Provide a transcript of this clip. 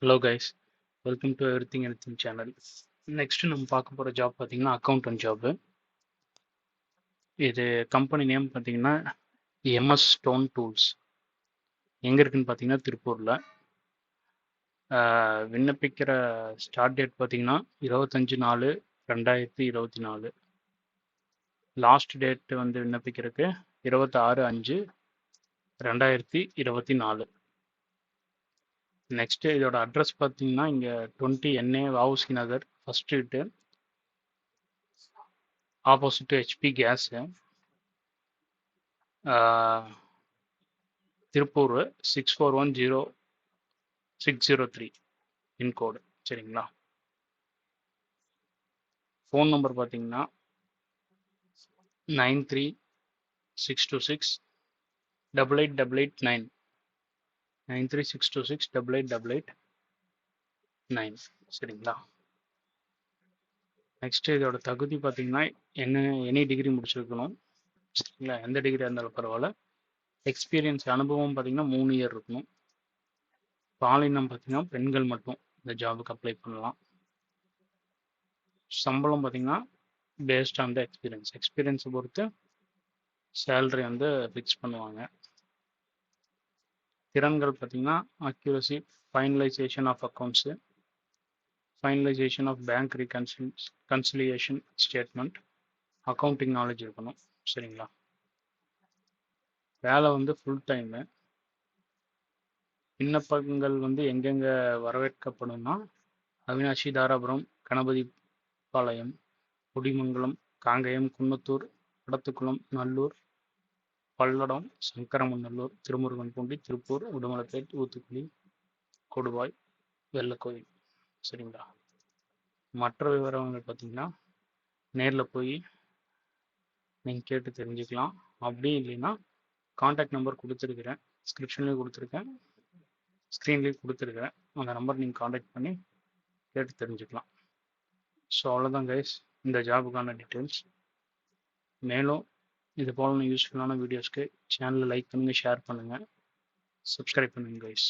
Hello guys, welcome to everything anything channel. Next நம்ம பார்க்க போகிற ஜாப் பார்த்தீங்கன்னா அக்கௌண்டன்ட் ஜாப்பு. இது கம்பெனி நேம் பார்த்தீங்கன்னா எம்எஸ் ஸ்டோன் டூல்ஸ். எங்கே இருக்குன்னு பார்த்தீங்கன்னா திருப்பூரில். விண்ணப்பிக்கிற ஸ்டார்ட் டேட் பார்த்தீங்கன்னா 25/4/2024. லாஸ்ட் டேட் வந்து விண்ணப்பிக்கிறதுக்கு 26/5/2024. நெக்ஸ்ட் இதோட அட்ரஸ் பார்த்தீங்கன்னா இங்கே 20 NA VOC Nagar, first street, opposite HP gas, Tiruppur 6410-603 pincode. சரிங்களா? ஃபோன் நம்பர் பார்த்தீங்கன்னா 93-626-88889. 93-626-88889. சரிங்களா? நெக்ஸ்ட் இதோட தகுதி பார்த்தீங்கன்னா எனி டிகிரி முடிச்சிருக்கணும். சரிங்களா? எந்த டிகிரியாக இருந்தாலும் பரவாயில்ல. எக்ஸ்பீரியன்ஸ் அனுபவம் பார்த்தீங்கன்னா 3 இயர் இருக்கணும். பாலினம் பார்த்தீங்கன்னா பெண்கள் மட்டும் இந்த ஜாபுக்கு அப்ளை பண்ணலாம். சம்பளம் பார்த்தீங்கன்னா பேஸ்ட் ஆன் த எக்ஸ்பீரியன்ஸை பொறுத்து சேலரி வந்து ஃபிக்ஸ் பண்ணுவாங்க. திறன்கள் பார்த்தீங்கன்னா accuracy, finalisation of accounts, finalisation of bank conciliation statement, accounting knowledge இருக்கணும். சரிங்களா? வேலை வந்து ஃபுல் டைமு. விண்ணப்பங்கள் வந்து எங்கெங்கே வரவேற்கப்படும்னா அவினாஷி, தாராபுரம், கணபதி பாளையம், குடிமங்கலம், காங்கயம், குன்னத்தூர், படத்துக்குளம், நல்லூர், பல்லடம், சங்கரமநல்லூர், திருமுருகன்பூண்டி, திருப்பூர், உடுமலைப்பேட், ஊத்துக்குளி, கொடுவாய், வெள்ளக்கோயில். சரிங்களா? மற்ற விவரங்கள் பார்த்தீங்கன்னா நேரில் போய் நீங்கள் கேட்டு தெரிஞ்சுக்கலாம். அப்படி இல்லைன்னா காண்டாக்ட் நம்பர் கொடுத்துருக்குறேன், டிஸ்கிரிப்ஷன்லேயும் கொடுத்துருக்கேன், ஸ்க்ரீன்லேயும் கொடுத்துருக்கேன். அந்த நம்பர் நீங்கள் காண்டாக்ட் பண்ணி கேட்டு தெரிஞ்சுக்கலாம். ஸோ அவ்வளோதான் கைஸ் இந்த ஜாபுக்கான டீட்டெயில்ஸ். மேலும் இது போல யூஸ்ஃபுல்லான வீடியோஸ்க்கு சேனலை லைக் பண்ணுங்கள், ஷேர் பண்ணுங்கள், சப்ஸ்கிரைப் பண்ணுங்கள் கைஸ்.